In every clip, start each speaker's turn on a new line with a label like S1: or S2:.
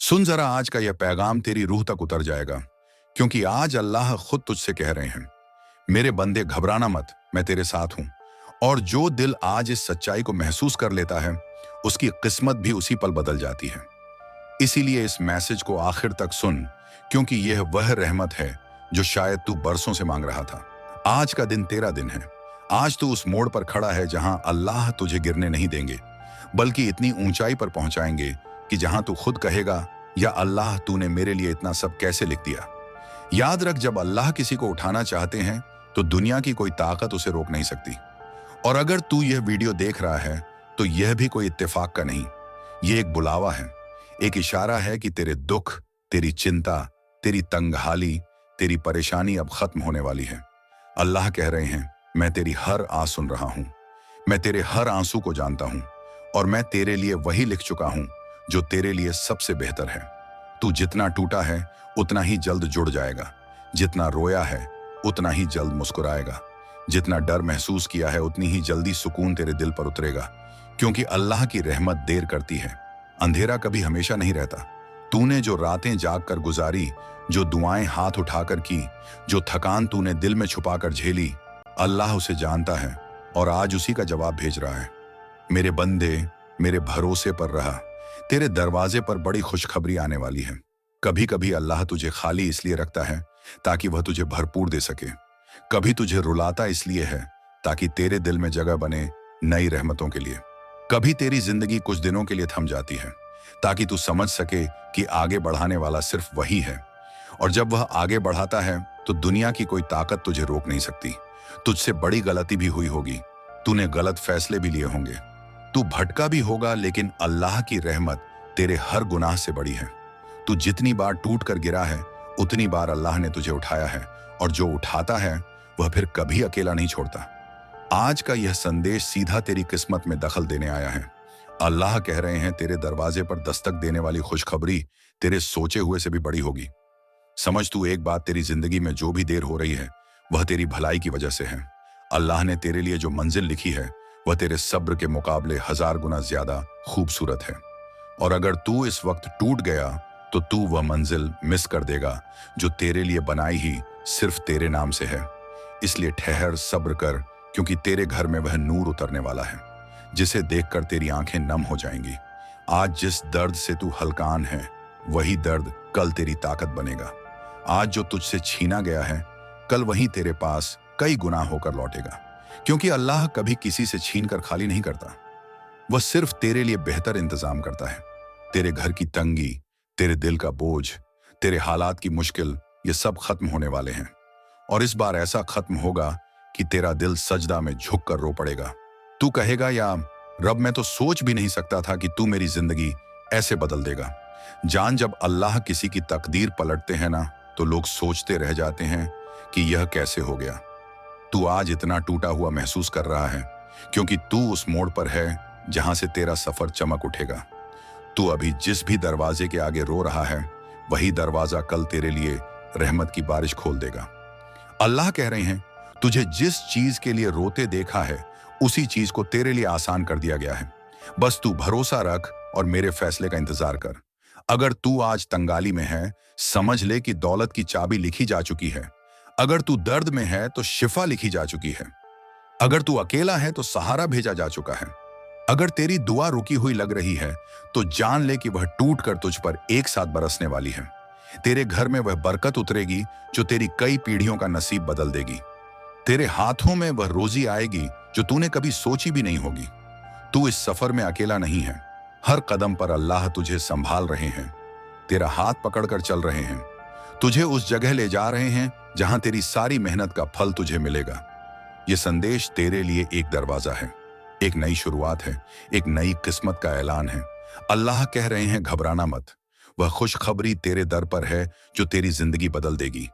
S1: सुन जरा, आज का यह पैगाम तेरी रूह तक उतर जाएगा, क्योंकि आज अल्लाह खुद तुझसे कह रहे हैं, मेरे बंदे घबराना मत, मैं तेरे साथ हूं। और जो दिल आज इस सच्चाई को महसूस कर लेता है, उसकी किस्मत भी उसी पल बदल जाती है। इसीलिए इस मैसेज को आखिर तक सुन, क्योंकि यह वह रहमत है जो शायद तू बरसों से मांग रहा था। आज का दिन तेरा दिन है। आज तू उस मोड़ पर खड़ा है जहां अल्लाह तुझे गिरने नहीं देंगे, बल्कि इतनी ऊंचाई पर पहुंचाएंगे कि जहां तू खुद कहेगा, या अल्लाह तूने मेरे लिए इतना सब कैसे लिख दिया। याद रख, जब अल्लाह किसी को उठाना चाहते हैं तो दुनिया की कोई ताकत उसे रोक नहीं सकती। और अगर तू यह वीडियो देख रहा है तो यह भी कोई इत्तेफाक का नहीं, यह एक बुलावा है, एक इशारा है कि तेरे दुख, तेरी चिंता, तेरी तंगहाली, तेरी परेशानी अब खत्म होने वाली है। अल्लाह कह रहे हैं, मैं तेरी हर आस सुन रहा हूं, मैं तेरे हर आंसू को जानता हूं, और मैं तेरे लिए वही लिख चुका हूं जो तेरे लिए सबसे बेहतर है। तू जितना टूटा है उतना ही जल्द जुड़ जाएगा, जितना रोया है उतना ही जल्द मुस्कुराएगा, जितना डर महसूस किया है उतनी ही जल्दी सुकून तेरे दिल पर उतरेगा। क्योंकि अल्लाह की रहमत देर करती है, अंधेरा कभी हमेशा नहीं रहता। तूने जो रातें जाग कर गुजारी, जो दुआएं हाथ उठाकर की, जो थकान तूने दिल में छुपाकर झेली, अल्लाह उसे जानता है और आज उसी का जवाब भेज रहा है। मेरे बंदे, मेरे भरोसे पर रहा, तेरे दरवाजे पर बड़ी खुशखबरी आने वाली है। कभी कभी अल्लाह तुझे खाली इसलिए रखता है ताकि वह तुझे भरपूर दे सके। कभी तुझे रुलाता इसलिए है ताकि तेरे दिल में जगह बने नई रहमतों के लिए। कभी तेरी जिंदगी कुछ दिनों के लिए थम जाती है ताकि तू समझ सके कि आगे बढ़ाने वाला सिर्फ वही है। और जब वह आगे बढ़ाता है तो दुनिया की कोई ताकत तुझे रोक नहीं सकती। तुझसे बड़ी गलती भी हुई होगी, तूने गलत फैसले भी लिए होंगे, तू भटका भी होगा, लेकिन अल्लाह की रहमत तेरे हर गुनाह से बड़ी है। तू जितनी बार टूट कर गिरा है उतनी बार अल्लाह ने तुझे उठाया है, और जो उठाता है वह फिर कभी अकेला नहीं छोड़ता। आज का यह संदेश सीधा तेरी किस्मत में दखल देने आया है। अल्लाह कह रहे हैं, तेरे दरवाजे पर दस्तक देने वाली खुशखबरी तेरे सोचे हुए से भी बड़ी होगी। समझ तू एक बात, तेरी जिंदगी में जो भी देर हो रही है वह तेरी भलाई की वजह से है। अल्लाह ने तेरे लिए जो मंजिल लिखी है वह तेरे सब्र के मुकाबले 1000 गुना ज्यादा खूबसूरत है। और अगर तू इस वक्त टूट गया तो तू वह मंजिल मिस कर देगा जो तेरे लिए बनाई ही सिर्फ तेरे नाम से है। इसलिए ठहर, सब्र कर, क्योंकि तेरे घर में वह नूर उतरने वाला है जिसे देखकर तेरी आंखें नम हो जाएंगी। आज जिस दर्द से तू हलकान है वही दर्द कल तेरी ताकत बनेगा। आज जो तुझसे छीना गया है कल वही तेरे पास कई गुना होकर लौटेगा। क्योंकि अल्लाह कभी किसी से छीन कर खाली नहीं करता, वह सिर्फ तेरे लिए बेहतर इंतजाम करता है। तेरे घर की तंगी, तेरे दिल का बोझ, तेरे हालात की मुश्किल, ये सब खत्म होने वाले हैं। और इस बार ऐसा खत्म होगा कि तेरा दिल सजदा में झुक कर रो पड़ेगा। तू कहेगा, या रब, मैं तो सोच भी नहीं सकता था कि तू मेरी जिंदगी ऐसे बदल देगा। जान, जब अल्लाह किसी की तकदीर पलटते हैं ना, तो लोग सोचते रह जाते हैं कि यह कैसे हो गया। तू आज इतना टूटा हुआ महसूस कर रहा है क्योंकि तू उस मोड़ पर है जहां से तेरा सफर चमक उठेगा। तू अभी जिस भी दरवाजे के आगे रो रहा है वही दरवाजा कल तेरे लिए रहमत की बारिश खोल देगा। अल्लाह कह रहे हैं, तुझे जिस चीज के लिए रोते देखा है उसी चीज को तेरे लिए आसान कर दिया गया है। बस तू भरोसा रख और मेरे फैसले का इंतजार कर। अगर तू आज तंगाली में है, समझ ले कि दौलत की चाबी लिखी जा चुकी है। अगर तू दर्द में है तो शिफा लिखी जा चुकी है। अगर तू अकेला है तो सहारा भेजा जा चुका है। अगर तेरी दुआ रुकी हुई लग रही है तो जान ले कि वह टूट कर तुझ पर एक साथ बरसने वाली है। तेरे घर में वह बरकत उतरेगी जो तेरी कई पीढ़ियों का नसीब बदल देगी। तेरे हाथों में वह रोजी आएगी जो तूने कभी सोची भी नहीं होगी। तू इस सफर में अकेला नहीं है। हर कदम पर अल्लाह तुझे संभाल रहे हैं, तेरा हाथ पकड़कर चल रहे हैं, तुझे उस जगह ले जा रहे हैं जहां तेरी सारी मेहनत का फल तुझे मिलेगा। यह संदेश तेरे लिए एक दरवाजा है, एक नई शुरुआत है, एक नई किस्मत का ऐलान है। अल्लाह कह रहे हैं, घबराना मत, वह खुशखबरी तेरे दर पर है जो तेरी जिंदगी बदल देगी।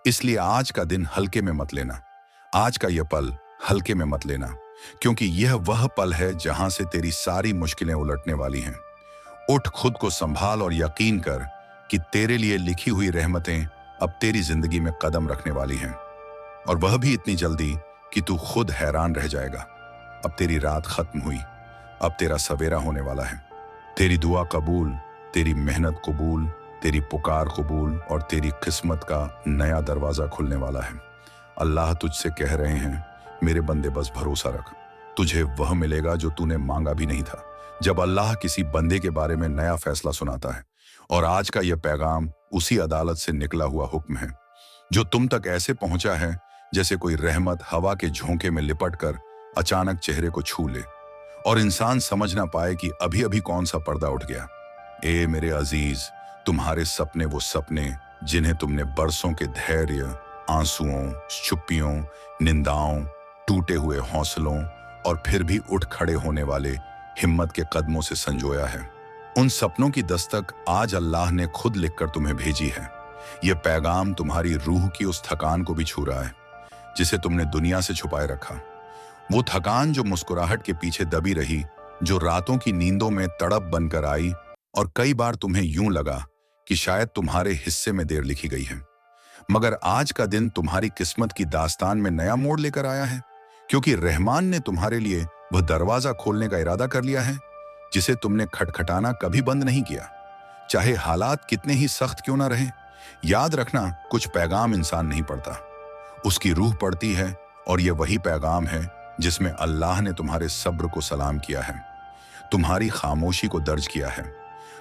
S1: इसलिए आज का दिन हल्के में मत लेना, आज का यह पल हल्के में मत लेना, क्योंकि यह वह पल है जहां से तेरी सारी मुश्किलें उलटने वाली हैं। उठ, खुद को संभाल और यकीन कर कि तेरे लिए लिखी हुई रहमतें अब तेरी जिंदगी में कदम रखने वाली हैं, और वह भी इतनी जल्दी कि तू खुद हैरान रह जाएगा। अब तेरी रात खत्म हुई, अब तेरा सवेरा होने वाला है। तेरी दुआ कबूल, तेरी मेहनत कबूल, तेरी पुकार कबूल और तेरी किस्मत का नया दरवाजा खुलने वाला है। अल्लाह तुझसे कह रहे हैं, मेरे बंदे बस भरोसा रख, तुझे वह मिलेगा जो तूने मांगा भी नहीं था। जब अल्लाह किसी बंदे के बारे में नया फैसला सुनाता है, और आज का यह पैगाम उसी अदालत से निकला हुआ हुक्म है जो तुम तक ऐसे पहुंचा है जैसे कोई रहमत हवा के झोंके में लिपट कर अचानक चेहरे को छू ले और इंसान समझ ना पाए कि अभी अभी कौन सा पर्दा उठ गया। ए मेरे अजीज, तुम्हारे सपने, वो सपने जिन्हें तुमने बरसों के धैर्य, आंसुओं, चुप्पियों, निंदाओं, टूटे हुए हौसलों और फिर भी उठ खड़े होने वाले हिम्मत के कदमों से संजोया है, उन सपनों की दस्तक आज अल्लाह ने खुद लिखकर तुम्हें भेजी है। यह पैगाम तुम्हारी रूह की उस थकान को भी छू रहा है जिसे तुमने दुनिया से छुपाए रखा। वो थकान जो मुस्कुराहट के पीछे दबी रही, जो रातों की नींदों में तड़प बनकर आई और कई बार तुम्हें यूं लगा कि शायद तुम्हारे हिस्से में देर लिखी गई है। मगर आज का दिन तुम्हारी किस्मत की दास्तान में नया मोड़ लेकर आया है, क्योंकि रहमान ने तुम्हारे लिए वह दरवाजा खोलने का इरादा कर लिया है जिसे तुमने खटखटाना कभी बंद नहीं किया, चाहे हालात कितने ही सख्त क्यों ना रहें। याद रखना, कुछ पैगाम इंसान नहीं पढ़ता, उसकी रूह पड़ती है, और यह वही पैगाम है जिसमें अल्लाह ने तुम्हारे सब्र को सलाम किया है, तुम्हारी खामोशी को दर्ज किया है,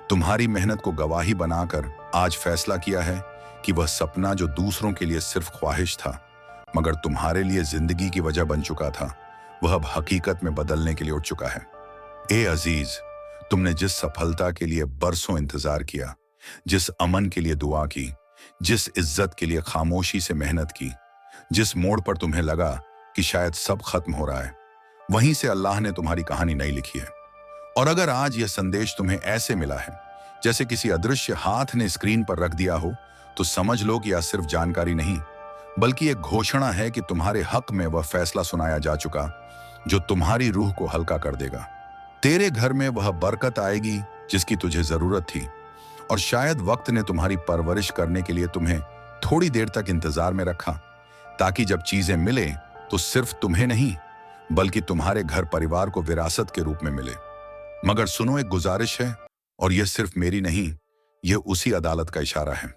S1: तुम्हारी मेहनत को गवाही बनाकर आज फैसला किया है कि वह सपना जो दूसरों के लिए सिर्फ ख्वाहिश था मगर तुम्हारे लिए जिंदगी की वजह बन चुका था, वह अब हकीकत में बदलने के लिए उठ चुका है। ए अजीज, तुमने जिस सफलता के लिए बरसों इंतजार किया, जिस अमन के लिए दुआ की, जिस इज्जत के लिए खामोशी से मेहनत की, जिस मोड़ पर तुम्हें लगा कि शायद सब खत्म हो रहा है, वहीं से अल्लाह ने तुम्हारी कहानी नई लिखी है। और अगर आज यह संदेश तुम्हें ऐसे मिला है जैसे किसी अदृश्य हाथ ने स्क्रीन पर रख दिया हो, तो समझ लो कि यह सिर्फ जानकारी नहीं बल्कि एक घोषणा है कि तुम्हारे हक में वह फैसला सुनाया जा चुका जो तुम्हारी रूह को हल्का कर देगा। तेरे घर में वह बरकत आएगी जिसकी तुझे जरूरत थी, और शायद वक्त ने तुम्हारी परवरिश करने के लिए तुम्हें थोड़ी देर तक इंतजार में रखा, ताकि जब चीजें मिले तो सिर्फ तुम्हें नहीं बल्कि तुम्हारे घर परिवार को विरासत के रूप में मिले। मगर सुनो, एक गुजारिश है, और यह सिर्फ मेरी नहीं, यह उसी अदालत का इशारा है।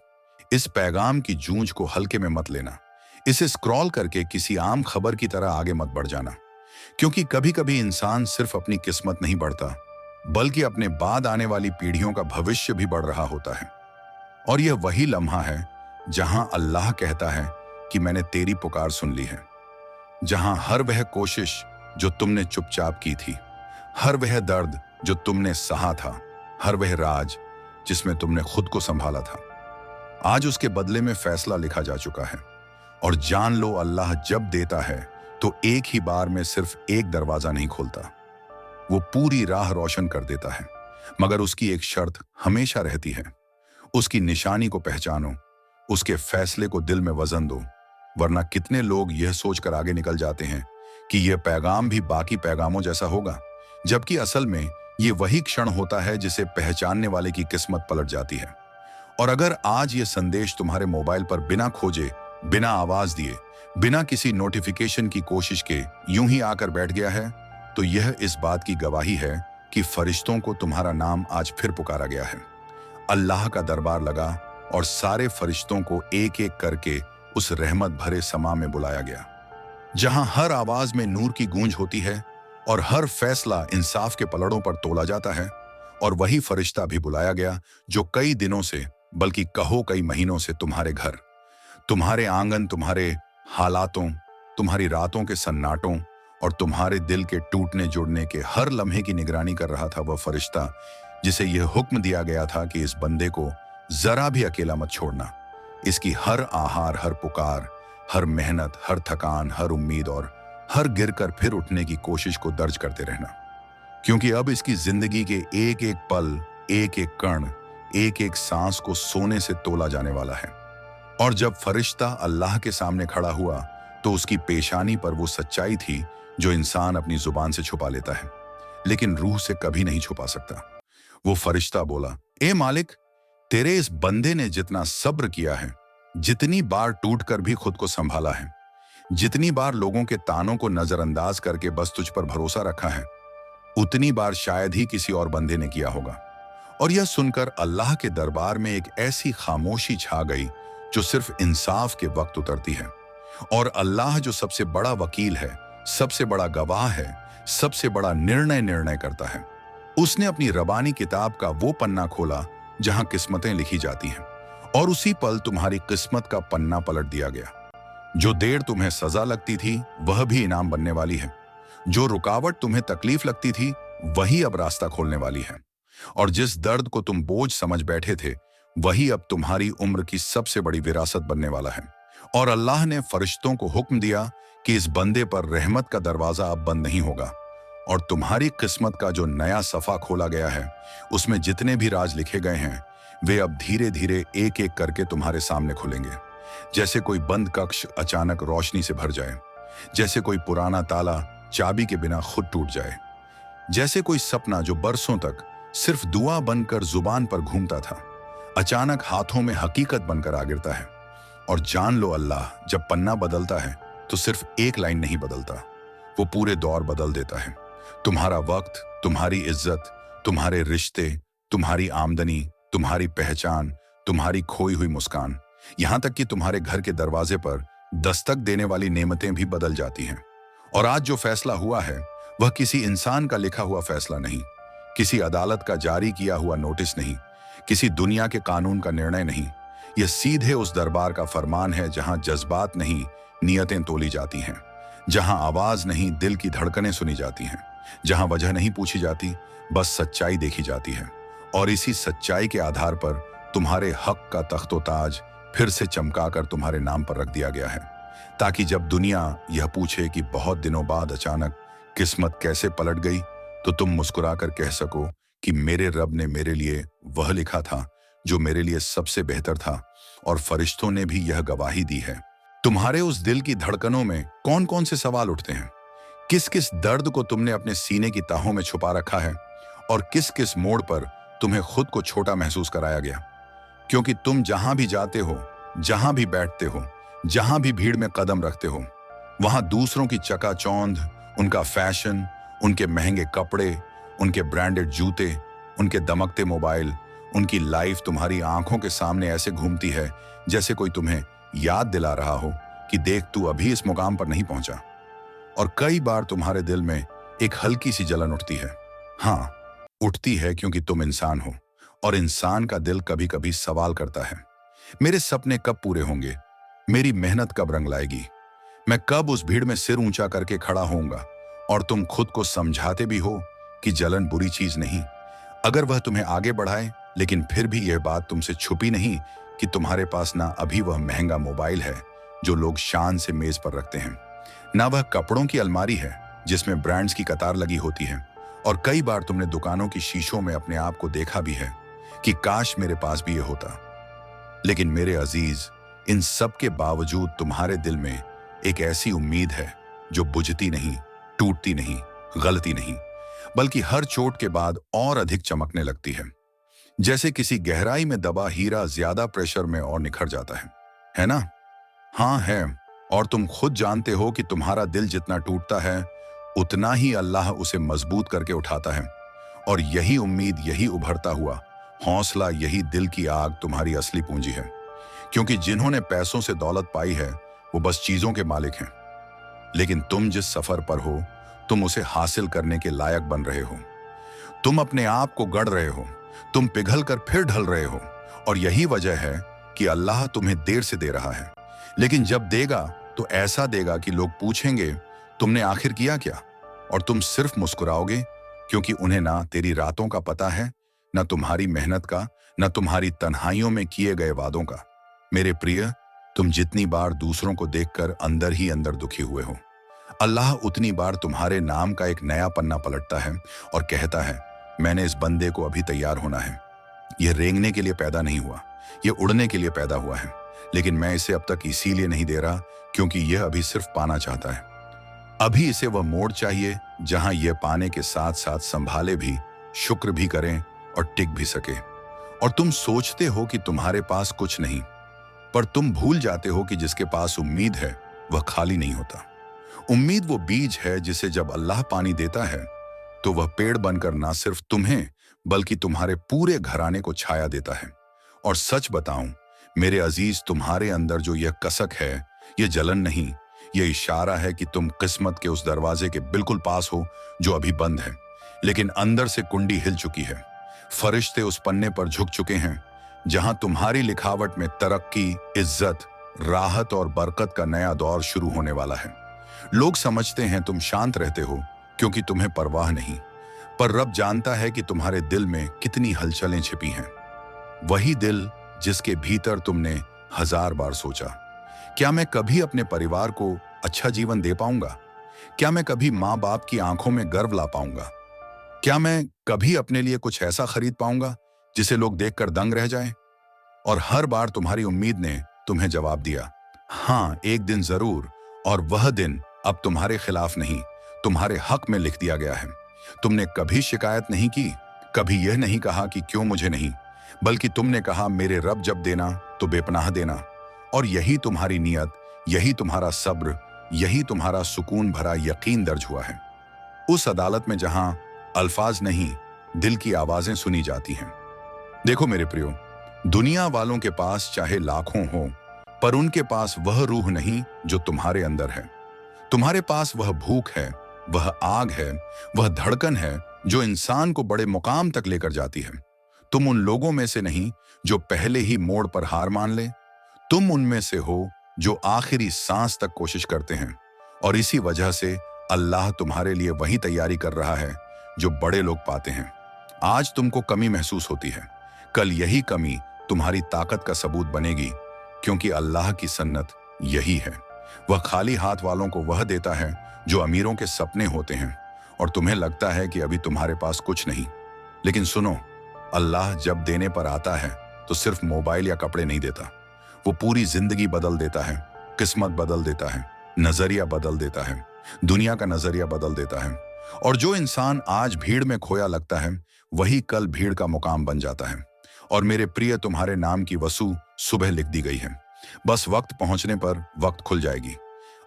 S1: इस पैगाम की जूझ को हल्के में मत लेना, इसे स्क्रॉल करके किसी आम खबर की तरह आगे मत बढ़ जाना, क्योंकि कभी कभी इंसान सिर्फ अपनी किस्मत नहीं बढ़ता बल्कि अपने बाद आने वाली पीढ़ियों का भविष्य भी बढ़ रहा होता है। और यह वही लम्हा है जहां अल्लाह कहता है कि मैंने तेरी पुकार सुन ली है, जहां हर वह कोशिश जो तुमने चुपचाप की थी, हर वह दर्द जो तुमने सहा था, हर वह राज जिसमें तुमने खुद को संभाला था, आज उसके बदले में फैसला लिखा जा चुका है। और जान लो, अल्लाह जब देता है तो एक ही बार में सिर्फ एक दरवाजा नहीं खोलता, वो पूरी राह रोशन कर देता है। मगर उसकी एक शर्त हमेशा रहती है, उसकी निशानी को पहचानो, उसके फैसले को दिल में वजन दो, वरना कितने लोग यह सोचकर आगे निकल जाते हैं कि यह पैगाम भी बाकी पैगामों जैसा होगा, जबकि असल में यह वही क्षण होता है जिसे पहचानने वाले की किस्मत पलट जाती है। और अगर आज यह संदेश तुम्हारे मोबाइल पर बिना खोजे, बिना आवाज दिए, बिना किसी नोटिफिकेशन की कोशिश के यूं ही आकर बैठ गया है, तो यह इस बात की गवाही है कि फरिश्तों को तुम्हारा नाम आज फिर पुकारा गया है। अल्लाह का दरबार लगा और सारे फरिश्तों को एक एक करके उस रहमत भरे समा में बुलाया गया, जहां हर आवाज में नूर की गूंज होती है और हर फैसला इंसाफ के पलड़ों पर तोला जाता है। और वही फरिश्ता भी बुलाया गया जो कई दिनों से, बल्कि कहो कई महीनों से तुम्हारे घर, तुम्हारे आंगन, तुम्हारे हालातों, तुम्हारी रातों के सन्नाटों और तुम्हारे दिल के टूटने जुड़ने के हर लम्हे की निगरानी कर रहा था। वह फरिश्ता जिसे यह हुक्म दिया गया था कि इस बंदे को जरा भी अकेला मत छोड़ना, इसकी हर आहार, हर पुकार, हर मेहनत, हर थकान, हर उम्मीद और हर गिरकर फिर उठने की कोशिश को दर्ज करते रहना, क्योंकि अब इसकी जिंदगी के एक एक पल, एक एक कण, एक एक सांस को सोने से तोला जाने वाला है। और जब फरिश्ता अल्लाह के सामने खड़ा हुआ तो उसकी पेशानी पर वो सच्चाई थी जो इंसान अपनी जुबान से छुपा लेता है लेकिन रूह से कभी नहीं छुपा सकता। वो फरिश्ता बोला, ए मालिक, तेरे इस बंदे ने जितना सब्र किया है, जितनी बार टूटकर भी खुद को संभाला है, जितनी बार लोगों के तानों को नजरअंदाज करके बस तुझ पर भरोसा रखा है, उतनी बार शायद ही किसी और बंदे ने किया होगा। और यह सुनकर अल्लाह के दरबार में एक ऐसी खामोशी छा गई जो सिर्फ इंसाफ के वक्त उतरती है। और अल्लाह जो सबसे बड़ा वकील है, सबसे बड़ा गवाह है, सबसे बड़ा निर्णय करता है, उसने अपनी रबानी किताब का वो पन्ना खोला जहां किस्मतें लिखी जाती हैं। और उसी पल तुम्हारी किस्मत का पन्ना पलट दिया गया। जो देर तुम्हें सजा लगती थी वह भी इनाम बनने वाली है। जो रुकावट तुम्हें तकलीफ लगती थी वही अब रास्ता खोलने वाली है। और जिस दर्द को तुम बोझ समझ बैठे थे वही अब तुम्हारी उम्र की सबसे बड़ी विरासत बनने वाला है। और अल्लाह ने फरिश्तों को हुक्म दिया कि इस बंदे पर रहमत का दरवाजा अब बंद नहीं होगा। और तुम्हारी किस्मत का जो नया सफा खोला गया है उसमें जितने भी राज लिखे गए हैं वे अब धीरे धीरे एक एक करके तुम्हारे सामने खुलेंगे। जैसे कोई बंद कक्ष अचानक रोशनी से भर जाए, जैसे कोई पुराना ताला चाबी के बिना खुद टूट जाए, जैसे कोई सपना जो बरसों तक सिर्फ दुआ बनकर जुबान पर घूमता था अचानक हाथों में हकीकत बनकर आ गिरता है। और जान लो, अल्लाह जब पन्ना बदलता है तो सिर्फ एक लाइन नहीं बदलता, वो पूरे दौर बदल देता है। तुम्हारा वक्त, तुम्हारी इज्जत, तुम्हारे रिश्ते, तुम्हारी आमदनी, तुम्हारी पहचान, तुम्हारी खोई हुई मुस्कान, यहां तक कि तुम्हारे घर के दरवाजे पर दस्तक देने वाली नेमतें भी बदल जाती हैं। और आज जो फैसला हुआ है वह किसी इंसान का लिखा हुआ फैसला नहीं, किसी अदालत का जारी किया हुआ नोटिस नहीं, किसी दुनिया के कानून का निर्णय नहीं। यह सीधे उस दरबार का फरमान है जहां जज्बात नहीं नियतें तोली जाती हैं, जहां आवाज नहीं दिल की धड़कनें सुनी जाती हैं, जहां वजह नहीं पूछी जाती बस सच्चाई देखी जाती है। और इसी सच्चाई के आधार पर तुम्हारे हक का तख्तो ताज फिर से चमकाकर तुम्हारे नाम पर रख दिया गया है, ताकि जब दुनिया यह पूछे कि बहुत दिनों बाद अचानक किस्मत कैसे पलट गई तो तुम मुस्कुराकर कह सको कि मेरे रब ने मेरे लिए वह लिखा था जो मेरे लिए सबसे बेहतर था। और फरिश्तों ने भी यह गवाही दी है। तुम्हारे उस दिल की धड़कनों में कौन कौन से सवाल उठते हैं? किस किस दर्द को तुमने अपने सीने की तहों में छुपा रखा है? और किस किस मोड़ पर तुम्हें खुद को छोटा महसूस कराया गया? क्योंकि तुम जहां भी जाते हो, जहां भी बैठते हो, जहां भी भीड़ में कदम रखते हो, वहां दूसरों की चकाचौंध, उनका फैशन, उनके महंगे कपड़े, उनके ब्रांडेड जूते, उनके दमकते मोबाइल, उनकी लाइफ तुम्हारी आंखों के सामने ऐसे घूमती है जैसे कोई तुम्हें याद दिला रहा हो कि देख, तू अभी इस मुकाम पर नहीं पहुंचा। और कई बार तुम्हारे दिल में एक हल्की सी जलन उठती है। हाँ, उठती है क्योंकि तुम इंसान हो और इंसान का दिल कभी कभी सवाल करता है, मेरे सपने कब पूरे होंगे? मेरी मेहनत कब रंग लाएगी? मैं कब उस भीड़ में सिर ऊंचा करके खड़ा होऊंगा? और तुम खुद को समझाते भी हो कि जलन बुरी चीज नहीं, अगर वह तुम्हें आगे बढ़ाए, लेकिन फिर भी यह बात तुमसे छुपी नहीं कि तुम्हारे पास ना अभी वह महंगा मोबाइल है जो लोग शान से मेज पर रखते हैं, ना वह कपड़ों की अलमारी है जिसमें ब्रांड्स की कतार लगी होती है। और कई बार तुमने दुकानों की शीशों में अपने आप को देखा भी है कि काश मेरे पास भी ये होता। लेकिन मेरे अजीज, इन सब के बावजूद तुम्हारे दिल में एक ऐसी उम्मीद है जो बुझती नहीं, टूटती नहीं, गलती नहीं, बल्कि हर चोट के बाद और अधिक चमकने लगती है। जैसे किसी गहराई में दबा हीरा ज्यादा प्रेशर में और निखर जाता है ना? हाँ है। और तुम खुद जानते हो कि तुम्हारा दिल जितना टूटता है उतना ही अल्लाह उसे मजबूत करके उठाता है। और यही उम्मीद, यही उभरता हुआ हौसला, यही दिल की आग तुम्हारी असली पूंजी है। क्योंकि जिन्होंने पैसों से दौलत पाई है वो बस चीजों के मालिक हैं, लेकिन तुम जिस सफर पर हो तुम उसे हासिल करने के लायक बन रहे हो। तुम अपने आप को गढ़ रहे हो, तुम पिघल कर फिर ढल रहे हो। और यही वजह है कि अल्लाह तुम्हें देर से दे रहा है, लेकिन जब देगा तो ऐसा देगा कि लोग पूछेंगे तुमने आखिर किया क्या? और तुम सिर्फ मुस्कुराओगे, क्योंकि उन्हें ना तेरी रातों का पता है, ना तुम्हारी मेहनत का, ना तुम्हारी तन्हाइयों में किए गए वादों का। मेरे प्रिय, तुम जितनी बार दूसरों को देखकर अंदर ही अंदर दुखी हुए हो, अल्लाह उतनी बार तुम्हारे नाम का एक नया पन्ना पलटता है और कहता है, मैंने इस बंदे को अभी तैयार होना है। यह रेंगने के लिए पैदा नहीं हुआ, यह उड़ने के लिए पैदा हुआ है, लेकिन मैं इसे अब तक इसीलिए नहीं दे रहा क्योंकि यह अभी सिर्फ पाना चाहता है। अभी इसे वह मोड़ चाहिए जहां यह पाने के साथ साथ संभाले भी, शुक्र भी करें और टिक भी सके। और तुम सोचते हो कि तुम्हारे पास कुछ नहीं, पर तुम भूल जाते हो कि जिसके पास उम्मीद है वह खाली नहीं होता। उम्मीद वो बीज है जिसे जब अल्लाह पानी देता है तो वह पेड़ बनकर ना सिर्फ तुम्हें बल्कि तुम्हारे पूरे घराने को छाया देता है। और सच बताऊं मेरे अजीज, तुम्हारे अंदर जो यह कसक है, यह जलन नहीं, यह इशारा है कि तुम किस्मत के उस दरवाजे के बिल्कुल पास हो जो अभी बंद है, लेकिन अंदर से कुंडी हिल चुकी है। फरिश्ते उस पन्ने पर झुक चुके हैं जहां तुम्हारी लिखावट में तरक्की, इज्जत, राहत और बरकत का नया दौर शुरू होने वाला है। लोग समझते हैं तुम शांत रहते हो क्योंकि तुम्हें परवाह नहीं, पर रब जानता है कि तुम्हारे दिल में कितनी हलचलें छिपी हैं। वही दिल जिसके भीतर तुमने 1000 बार सोचा, क्या मैं कभी अपने परिवार को अच्छा जीवन दे पाऊंगा? क्या मैं कभी माँ बाप की आंखों में गर्व ला पाऊंगा? क्या मैं कभी अपने लिए कुछ ऐसा खरीद पाऊंगा जिसे लोग देखकर दंग रह जाएं? और हर बार तुम्हारी उम्मीद ने तुम्हें जवाब दिया, हाँ एक दिन जरूर। और वह दिन अब तुम्हारे खिलाफ नहीं, तुम्हारे हक में लिख दिया गया है। तुमने कभी शिकायत नहीं की, कभी यह नहीं कहा कि क्यों मुझे नहीं, बल्कि तुमने कहा मेरे रब जब देना तो बेपनाह देना। और यही तुम्हारी नियत, यही तुम्हारा सब्र, यही तुम्हारा सुकून भरा यकीन दर्ज हुआ है उस अदालत में जहां अल्फाज नहीं, दिल की आवाजें सुनी जाती हैं। देखो मेरे प्रियो, दुनिया वालों के पास चाहे लाखों हो, पर उनके पास वह रूह नहीं जो तुम्हारे अंदर है। तुम्हारे पास वह भूख है, वह आग है, वह धड़कन है जो इंसान को बड़े मुकाम तक लेकर जाती है। तुम उन लोगों में से नहीं जो पहले ही मोड़ पर हार मान ले, तुम उनमें से हो जो आखिरी सांस तक कोशिश करते हैं। और इसी वजह से अल्लाह तुम्हारे लिए वही तैयारी कर रहा है जो बड़े लोग पाते हैं। आज तुमको कमी महसूस होती है, कल यही कमी तुम्हारी ताकत का सबूत बनेगी, क्योंकि अल्लाह की सन्नत यही है। वह खाली हाथ वालों को वह देता है जो अमीरों के सपने होते हैं। और तुम्हें लगता है कि अभी तुम्हारे पास कुछ नहीं, लेकिन सुनो, अल्लाह जब देने पर आता है तो सिर्फ मोबाइल या कपड़े नहीं देता, वो पूरी जिंदगी बदल देता है, किस्मत बदल देता है, नजरिया बदल देता है, दुनिया का नजरिया बदल देता है। और जो इंसान आज भीड़ में खोया लगता है, वही कल भीड़ का मुकाम बन जाता है। और मेरे प्रिय, तुम्हारे नाम की वसू सुबह लिख दी गई है, बस वक्त पहुंचने पर वक्त खुल जाएगी।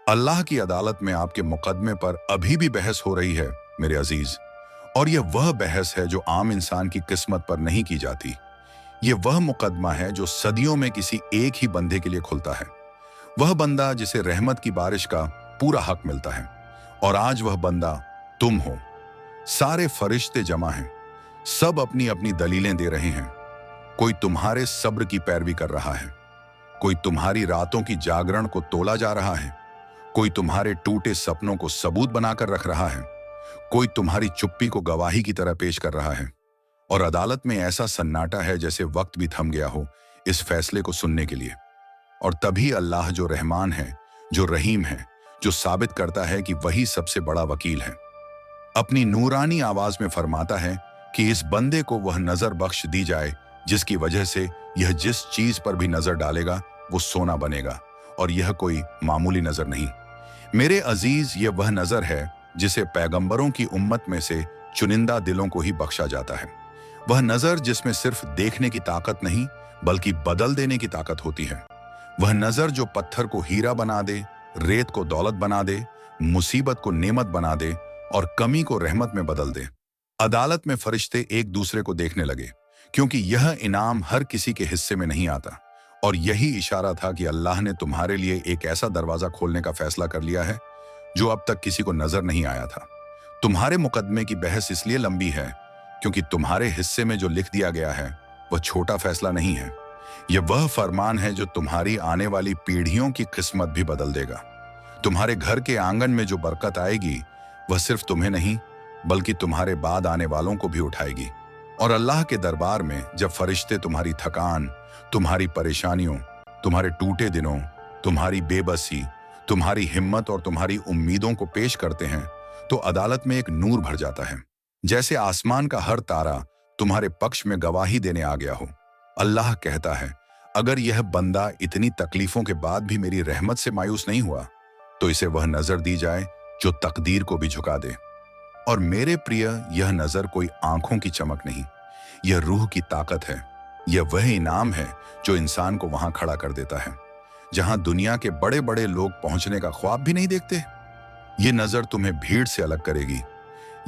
S1: अल्लाह की अदालत में आपके मुकदमे पर अभी भी बहस हो रही है मेरे अजीज। और यह वह बहस है जो आम इंसान की किस्मत पर नहीं की जाती। यह वह मुकदमा है जो सदियों में किसी एक ही बंदे के लिए खुलता है, वह बंदा जिसे रहमत की बारिश का पूरा हक मिलता है। और आज वह बंदा तुम हो। सारे फरिश्ते जमा हैं, सब अपनी अपनी दलीलें दे रहे हैं। कोई तुम्हारे सब्र की पैरवी कर रहा है, कोई तुम्हारी रातों की जागरण को तोला जा रहा है, कोई तुम्हारे टूटे सपनों को सबूत बनाकर रख रहा है, कोई तुम्हारी चुप्पी को गवाही की तरह पेश कर रहा है। और अदालत में ऐसा सन्नाटा है जैसे वक्त भी थम गया हो इस फैसले को सुनने के लिए। और तभी अल्लाह जो रहमान है, जो रहीम है, जो साबित करता है कि वही सबसे बड़ा वकील है, अपनी नूरानी आवाज में फरमाता है कि इस बंदे को वह नजर बख्श दी जाए जिसकी वजह से यह जिस चीज पर भी नजर डालेगा वो सोना बनेगा। और यह कोई मामूली नजर नहीं मेरे अजीज, यह वह नजर है जिसे पैगंबरों की उम्मत में से चुनिंदा दिलों को ही बख्शा जाता है। वह नजर जिसमें सिर्फ देखने की ताकत नहीं बल्कि बदल देने की ताकत होती है। वह नजर जो पत्थर को हीरा बना दे, रेत को दौलत बना दे, मुसीबत को नेमत बना दे और कमी को रहमत में बदल दे। अदालत में फरिश्ते एक दूसरे को देखने लगे, क्योंकि यह इनाम हर किसी के हिस्से में नहीं आता। और यही इशारा था कि अल्लाह ने तुम्हारे लिए एक ऐसा दरवाजा खोलने का फैसला कर लिया है जो अब तक किसी को नजर नहीं आया था। तुम्हारे मुकदमे की बहस इसलिए लंबी है क्योंकि तुम्हारे हिस्से में जो लिख दिया गया है वह छोटा फैसला नहीं है। यह वह फरमान है जो तुम्हारी आने वाली पीढ़ियों की किस्मत भी बदल देगा। तुम्हारे घर के आंगन में जो बरकत आएगी वह सिर्फ तुम्हें नहीं बल्कि तुम्हारे बाद आने वालों को भी उठाएगी। और अल्लाह के दरबार में जब फरिश्ते तुम्हारी थकान, तुम्हारी परेशानियों, तुम्हारे टूटे दिनों, तुम्हारी बेबसी, तुम्हारी हिम्मत और तुम्हारी उम्मीदों को पेश करते हैं तो अदालत में एक नूर भर जाता है, जैसे आसमान का हर तारा तुम्हारे पक्ष में गवाही देने आ गया हो। अल्लाह कहता है, अगर यह बंदा इतनी तकलीफों के बाद भी मेरी रहमत से मायूस नहीं हुआ तो इसे वह नजर दी जाए जो तकदीर को भी झुका दे। और मेरे प्रिय, यह नजर कोई आंखों की चमक नहीं, यह रूह की ताकत है। यह वह इनाम है जो इंसान को वहां खड़ा कर देता है जहां दुनिया के बड़े बड़े लोग पहुंचने का ख्वाब भी नहीं देखते। ये नजर तुम्हें भीड़ से अलग करेगी,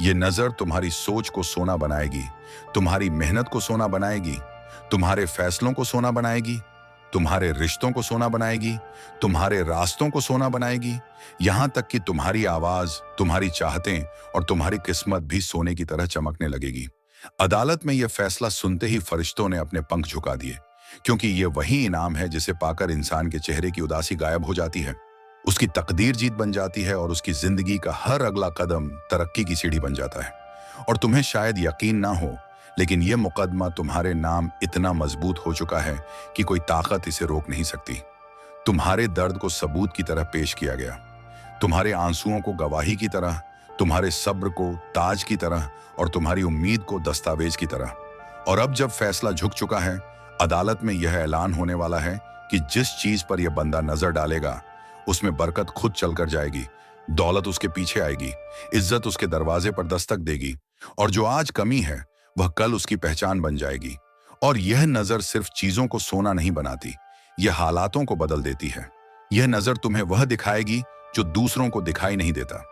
S1: ये नजर तुम्हारी सोच को सोना बनाएगी, तुम्हारी मेहनत को सोना बनाएगी, तुम्हारे फैसलों को सोना बनाएगी, तुम्हारे रिश्तों को सोना बनाएगी, तुम्हारे रास्तों को सोना बनाएगी, यहां तक कि तुम्हारी आवाज, तुम्हारी चाहतें और तुम्हारी किस्मत भी सोने की तरह चमकने लगेगी। अदालत में यह फैसला सुनते ही फरिश्तों ने अपने पंख झुका दिए, क्योंकि यह वही इनाम है जिसे पाकर इंसान के चेहरे की उदासी गायब हो जाती है, उसकी तकदीर जीत बन जाती है और उसकी जिंदगी का हर अगला कदम तरक्की की सीढ़ी बन जाता है। और तुम्हें शायद यकीन ना हो, लेकिन यह मुकदमा तुम्हारे नाम इतना मजबूत हो चुका है कि कोई ताकत इसे रोक नहीं सकती। तुम्हारे दर्द को सबूत की तरह पेश किया गया, तुम्हारे आंसुओं को गवाही की तरह, तुम्हारे सब्र को ताज की तरह और तुम्हारी उम्मीद को दस्तावेज की तरह। और अब जब फैसला झुक चुका है, अदालत में यह ऐलान होने वाला है कि जिस चीज पर यह बंदा नजर डालेगा उसमें बरकत खुद चलकर जाएगी, दौलत उसके पीछे आएगी, इज्जत उसके दरवाजे पर दस्तक देगी, और जो आज कमी है वह कल उसकी पहचान बन जाएगी। और यह नजर सिर्फ चीजों को सोना नहीं बनाती, यह हालातों को बदल देती है। यह नजर तुम्हें वह दिखाएगी जो दूसरों को दिखाई नहीं देता।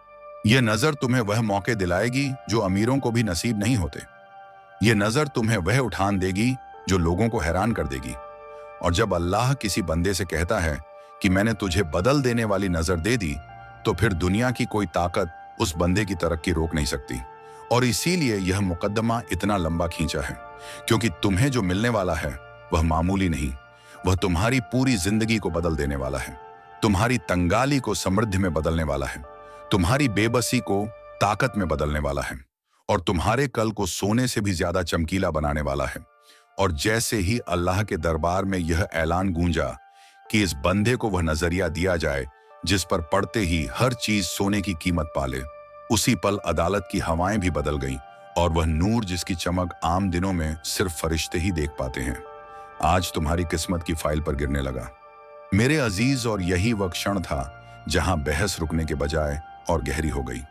S1: यह नजर तुम्हें वह मौके दिलाएगी जो अमीरों को भी नसीब नहीं होते। यह नजर तुम्हें वह उठान देगी जो लोगों को हैरान कर देगी। और जब अल्लाह किसी बंदे से कहता है कि मैंने तुझे बदल देने वाली नजर दे दी, तो फिर दुनिया की कोई ताकत उस बंदे की तरक्की रोक नहीं सकती। और इसीलिए यह मुकद्दमा इतना लंबा खींचा है, क्योंकि तुम्हें जो मिलने वाला है वह मामूली नहीं, वह तुम्हारी पूरी जिंदगी को बदल देने वाला है, तुम्हारी तंगाली को समृद्धि में बदलने वाला है, तुम्हारी बेबसी को ताकत में बदलने वाला है, और तुम्हारे कल को सोने से भी ज्यादा चमकीला बनाने वाला है। और जैसे ही अल्लाह के दरबार में यह ऐलान गूंजा कि इस बंदे को वह नजरिया दिया जाए जिस पर पड़ते ही हर चीज सोने की कीमत पाले, उसी पल अदालत की हवाएं भी बदल गईं और वह नूर जिसकी चमक आम दिनों में सिर्फ फरिश्ते ही देख पाते हैं, आज तुम्हारी किस्मत की फाइल पर गिरने लगा। मेरे अजीज, और यही वह क्षण था जहां बहस रुकने के बजाय और गहरी हो गई।